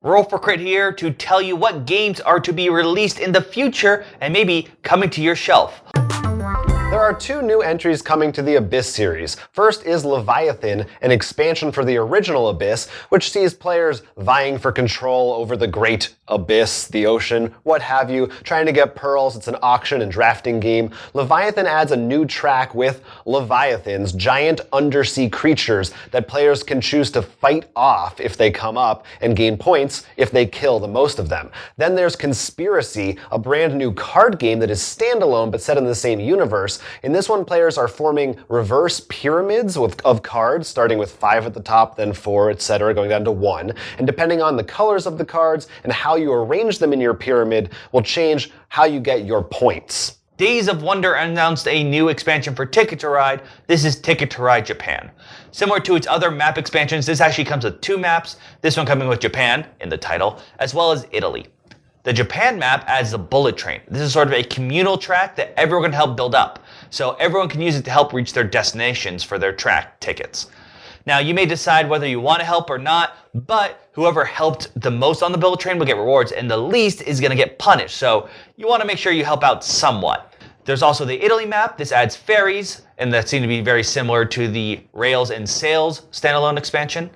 Roll for Crit here to tell you what games are to be released in the future and maybe coming to your shelf. There are two new entries coming to the Abyss series. First is Leviathan, an expansion for the original Abyss, which sees players vying for control over the great Abyss, the ocean, what have you, trying to get pearls. It's an auction and drafting game. Leviathan adds a new track with Leviathans, giant undersea creatures that players can choose to fight off if they come up and gain points if they kill the most of them. Then there's Conspiracy, a brand new card game that is standalone but set in the same universe. In this one, players are forming reverse pyramids of cards, starting with 5 at the top, then 4, etc., going down to 1. And depending on the colors of the cards and how you arrange them in your pyramid will change how you get your points. Days of Wonder announced a new expansion for Ticket to Ride. This is Ticket to Ride Japan. Similar to its other map expansions, this actually comes with 2 maps, this one coming with Japan in the title, as well as Italy. The Japan map adds the bullet train. This is sort of a communal track that everyone can help build up, so everyone can use it to help reach their destinations for their track tickets. Now, you may decide whether you want to help or not, but whoever helped the most on the bullet train will get rewards, and the least is going to get punished, so you want to make sure you help out somewhat. There's also the Italy map. This adds ferries, and that seems to be very similar to the Rails and Sails standalone expansion.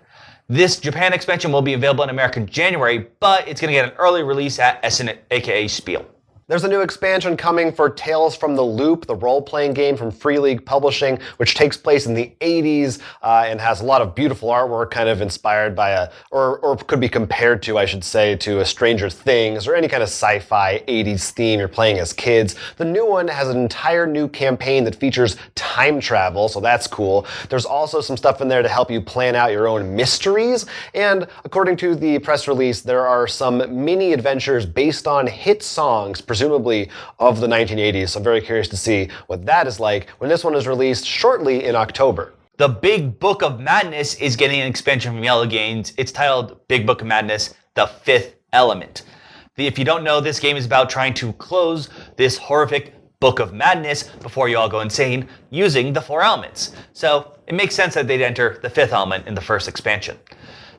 This Japan expansion will be available in America in January, but it's going to get an early release at Essen, aka Spiel. There's a new expansion coming for Tales from the Loop, the role-playing game from Free League Publishing, which takes place in the 80s and has a lot of beautiful artwork, kind of inspired by or could be compared to, I should say, to a Stranger Things or any kind of sci-fi 80s theme you're playing as kids. The new one has an entire new campaign that features time travel, so that's cool. There's also some stuff in there to help you plan out your own mysteries, and according to the press release, there are some mini adventures based on hit songs, presumably of the 1980s, so I'm very curious to see what that is like when this one is released shortly in October. The Big Book of Madness is getting an expansion from Yellow Games. It's titled Big Book of Madness, The Fifth Element. If you don't know, this game is about trying to close this horrific Book of Madness before you all go insane using the 4 elements. So it makes sense that they'd enter the 5th element in the first expansion.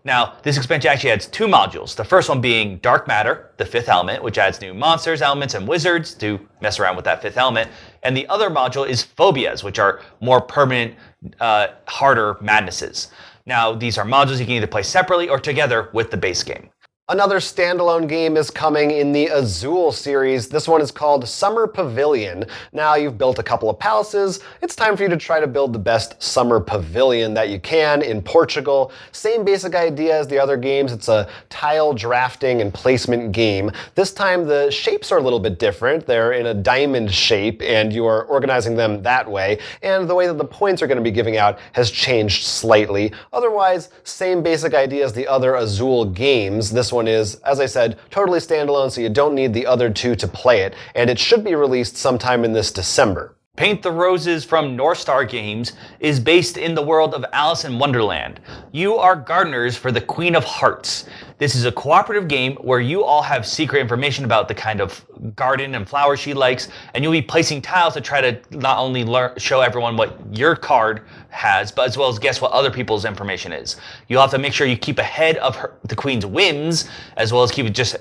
Now, this expansion actually adds 2 modules. The first one being Dark Matter, the 5th element, which adds new monsters, elements, and wizards to mess around with that 5th element. And the other module is Phobias, which are more permanent, harder madnesses. Now, these are modules you can either play separately or together with the base game. Another standalone game is coming in the Azul series. This one is called Summer Pavilion. Now you've built a couple of palaces. It's time for you to try to build the best summer pavilion that you can in Portugal. Same basic idea as the other games. It's a tile drafting and placement game. This time the shapes are a little bit different. They're in a diamond shape and you are organizing them that way. And the way that the points are going to be giving out has changed slightly. Otherwise, same basic idea as the other Azul games. This one is, as I said, totally standalone, so you don't need the other 2 to play it, and it should be released sometime in this December. Paint the Roses from North Star Games is based in the world of Alice in Wonderland. You are gardeners for the Queen of Hearts. This is a cooperative game where you all have secret information about the kind of garden and flowers she likes, and you'll be placing tiles to try to not only show everyone what your card has, but as well as guess what other people's information is. You'll have to make sure you keep ahead of the Queen's whims, as well as keep it just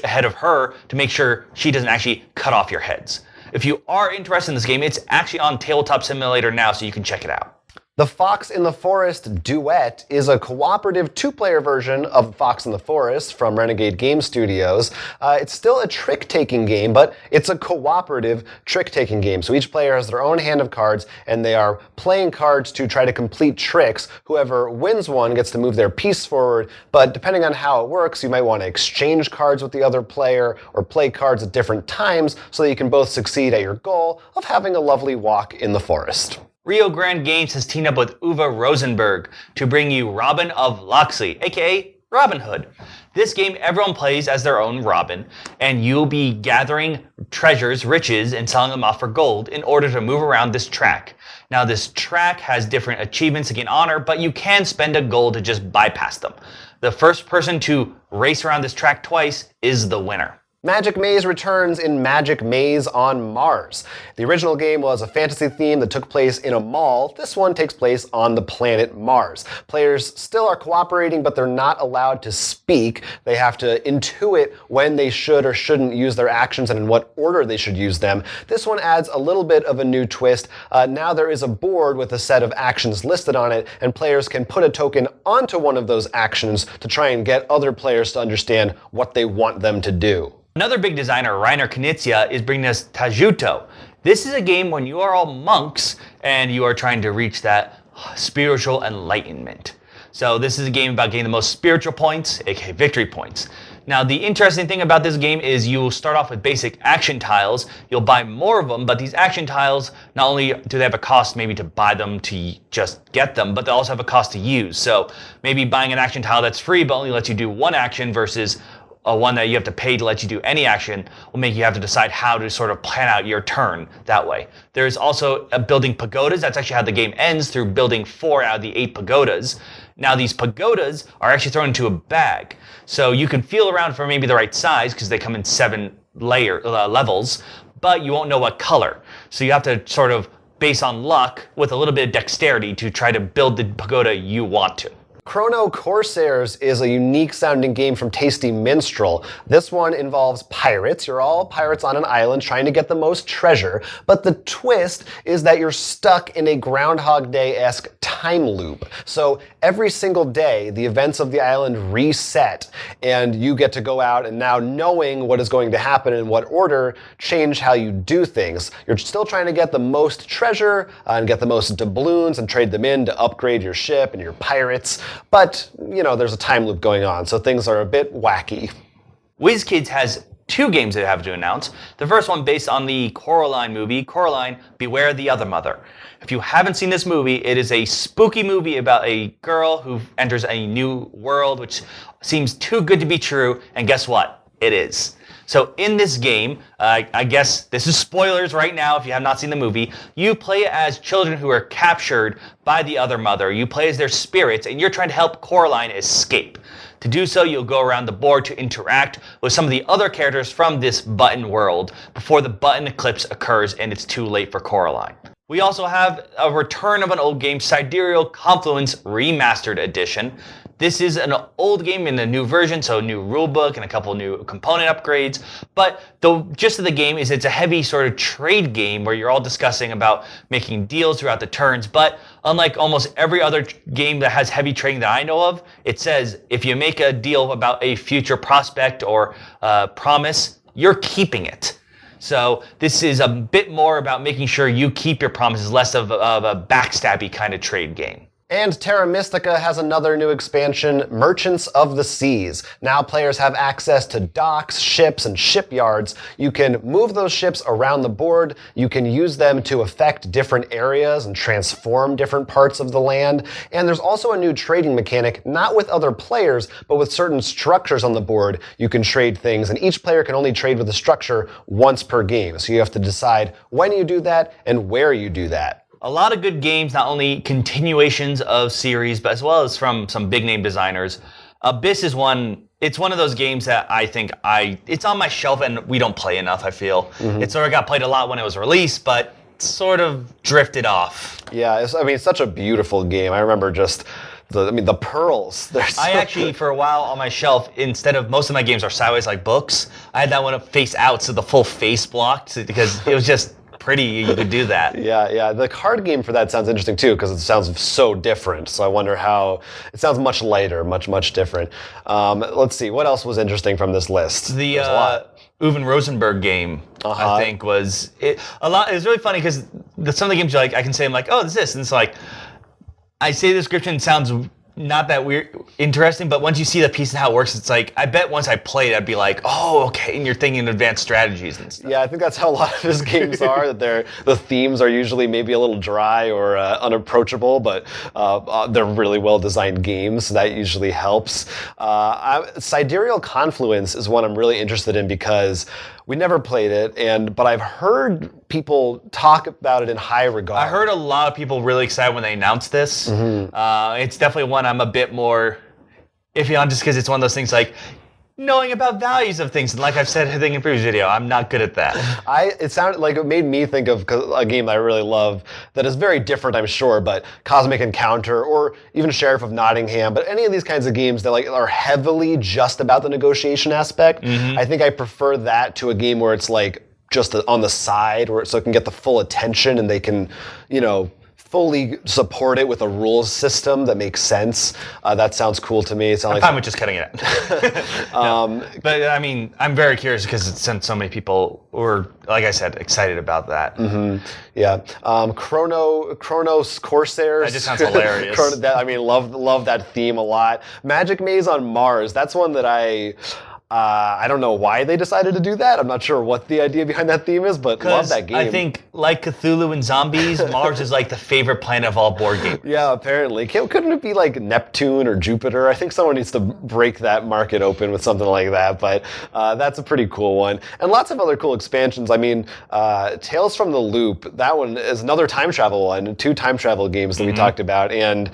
ahead of her to make sure she doesn't actually cut off your heads. If you are interested in this game, it's actually on Tabletop Simulator now, so you can check it out. The Fox in the Forest Duet is a cooperative 2-player version of Fox in the Forest from Renegade Game Studios. It's still a trick-taking game, but it's a cooperative trick-taking game. So each player has their own hand of cards, and they are playing cards to try to complete tricks. Whoever wins one gets to move their piece forward, but depending on how it works, you might want to exchange cards with the other player or play cards at different times so that you can both succeed at your goal of having a lovely walk in the forest. Rio Grande Games has teamed up with Uwe Rosenberg to bring you Robin of Locksley, aka Robin Hood. This game, everyone plays as their own Robin, and you'll be gathering treasures, riches, and selling them off for gold in order to move around this track. Now, this track has different achievements to gain honor, but you can spend a gold to just bypass them. The first person to race around this track twice is the winner. Magic Maze returns in Magic Maze on Mars. The original game was a fantasy theme that took place in a mall. This one takes place on the planet Mars. Players still are cooperating, but they're not allowed to speak. They have to intuit when they should or shouldn't use their actions and in what order they should use them. This one adds a little bit of a new twist. Now there is a board with a set of actions listed on it, and players can put a token onto one of those actions to try and get other players to understand what they want them to do. Another big designer, Reiner Knizia, is bringing us Tajuto. This is a game when you are all monks and you are trying to reach that spiritual enlightenment. So this is a game about getting the most spiritual points, aka victory points. Now the interesting thing about this game is you will start off with basic action tiles. You'll buy more of them, but these action tiles, not only do they have a cost maybe to buy them to just get them, but they also have a cost to use. So maybe buying an action tile that's free but only lets you do one action versus one that you have to pay to let you do any action will make you have to decide how to sort of plan out your turn that way. There's also building pagodas. That's actually how the game ends, through building 4 out of the 8 pagodas. Now these pagodas are actually thrown into a bag. So you can feel around for maybe the right size because they come in 7 levels, but you won't know what color. So you have to sort of base on luck with a little bit of dexterity to try to build the pagoda you want to. Chrono Corsairs is a unique sounding game from Tasty Minstrel. This one involves pirates. You're all pirates on an island trying to get the most treasure, but the twist is that you're stuck in a Groundhog Day-esque time loop. So every single day, the events of the island reset, and you get to go out and now, knowing what is going to happen in what order, change how you do things. You're still trying to get the most treasure and get the most doubloons and trade them in to upgrade your ship and your pirates. But, there's a time loop going on, so things are a bit wacky. WizKids has 2 games they have to announce. The first one based on the Coraline movie, Coraline, Beware the Other Mother. If you haven't seen this movie, it is a spooky movie about a girl who enters a new world, which seems too good to be true, and guess what? It is. So in this game, I guess this is spoilers right now if you have not seen the movie, you play as children who are captured by the other mother. You play as their spirits, and you're trying to help Coraline escape. To do so, you'll go around the board to interact with some of the other characters from this button world before the button eclipse occurs and it's too late for Coraline. We also have a return of an old game, Sidereal Confluence Remastered Edition. This is an old game in a new version, so a new rulebook and a couple new component upgrades. But the gist of the game is it's a heavy sort of trade game where you're all discussing about making deals throughout the turns. But unlike almost every other game that has heavy trading that I know of, it says if you make a deal about a future prospect or promise, you're keeping it. So this is a bit more about making sure you keep your promises, less of a backstabby kind of trade game. And Terra Mystica has another new expansion, Merchants of the Seas. Now players have access to docks, ships, and shipyards. You can move those ships around the board. You can use them to affect different areas and transform different parts of the land. And there's also a new trading mechanic, not with other players, but with certain structures on the board. You can trade things, and each player can only trade with a structure once per game. So you have to decide when you do that and where you do that. A lot of good games, not only continuations of series, but as well as from some big name designers. Abyss is it's one of those games that I think it's on my shelf and we don't play enough, I feel. It sort of got played a lot when it was released, but sort of drifted off. Yeah, it's such a beautiful game. I remember just the pearls. I actually, for a while on my shelf, instead of, most of my games are sideways like books, I had that one up face out, so the full face blocked, because it was just pretty, you could do that. Yeah. The card game for that sounds interesting too, because it sounds so different. So I wonder how, it sounds much lighter, much different. Let's see, what else was interesting from this list? The Uwe Rosenberg game, I think, was a lot. It was really funny because some of the games, like, I can say, I'm like, oh, this, and it's like, I say the description, sounds not that weird, interesting, but once you see the piece and how it works, it's like, I bet once I played, I'd be like, oh, okay, and you're thinking advanced strategies and stuff. Yeah, I think that's how a lot of his games are, that the themes are usually maybe a little dry or unapproachable, but they're really well-designed games, so that usually helps. Sidereal Confluence is one I'm really interested in because we never played it, but I've heard people talk about it in high regard. I heard a lot of people really excited when they announced this. It's definitely one I'm a bit more iffy on, just because it's one of those things like, knowing about values of things. And like I've said I think in previous video, I'm not good at that. It sounded like it made me think of a game that I really love that is very different, I'm sure, but Cosmic Encounter or even Sheriff of Nottingham, but any of these kinds of games that like are heavily just about the negotiation aspect, I think I prefer that to a game where it's like just on the side, so it can get the full attention and they can, fully support it with a rules system that makes sense. That sounds cool to me. I'm fine with just cutting it out. But I mean, I'm very curious because since so many people were, like I said, excited about that. Yeah. Chrono Corsairs. That just sounds hilarious. Love that theme a lot. Magic Maze on Mars. That's one that I don't know why they decided to do that. I'm not sure what the idea behind that theme is, but love that game. I think, like Cthulhu and zombies, Mars is like the favorite planet of all board games. Yeah, apparently. Couldn't it be like Neptune or Jupiter? I think someone needs to break that market open with something like that, but that's a pretty cool one. And lots of other cool expansions. I mean, Tales from the Loop, that one is another time travel one, 2 time travel games that we talked about, and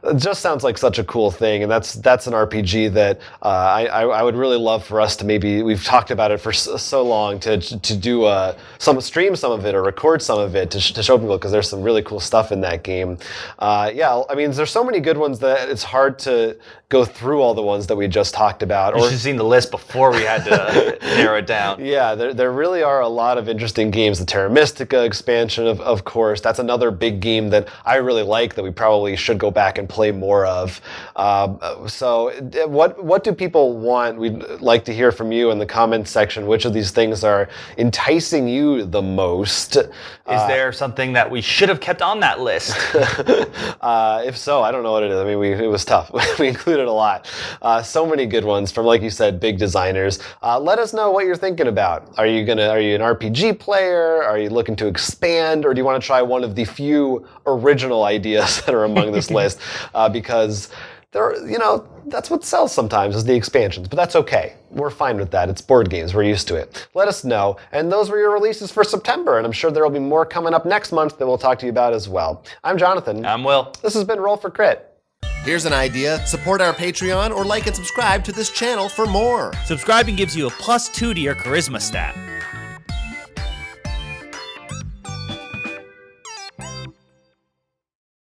it just sounds like such a cool thing, and that's an RPG that I would really love for us to we've talked about it for so long to do stream some of it or record some of it to show people, because there's some really cool stuff in that game. I mean, there's so many good ones that it's hard to go through all the ones that we just talked about. You should have seen the list before we had to narrow it down. Yeah, there really are a lot of interesting games. The Terra Mystica expansion, of course, that's another big game that I really like that we probably should go back and play more of. So what do people want? We'd like to hear from you in the comments section. Which of these things are enticing you the most? Is there something that we should have kept on that list? If so, I don't know what it is. I mean, it was tough. We included a lot. So many good ones from, like you said, big designers. Let us know what you're thinking about. Are you an RPG player? Are you looking to expand? Or do you want to try one of the few original ideas that are among this list? Because that's what sells sometimes is the expansions, but that's okay. We're fine with that. It's board games. We're used to it. Let us know. And those were your releases for September, and I'm sure there will be more coming up next month that we'll talk to you about as well. I'm Jonathan. I'm Will. This has been Roll for Crit. Here's an idea. Support our Patreon or like and subscribe to this channel for more. Subscribing gives you a +2 to your charisma stat.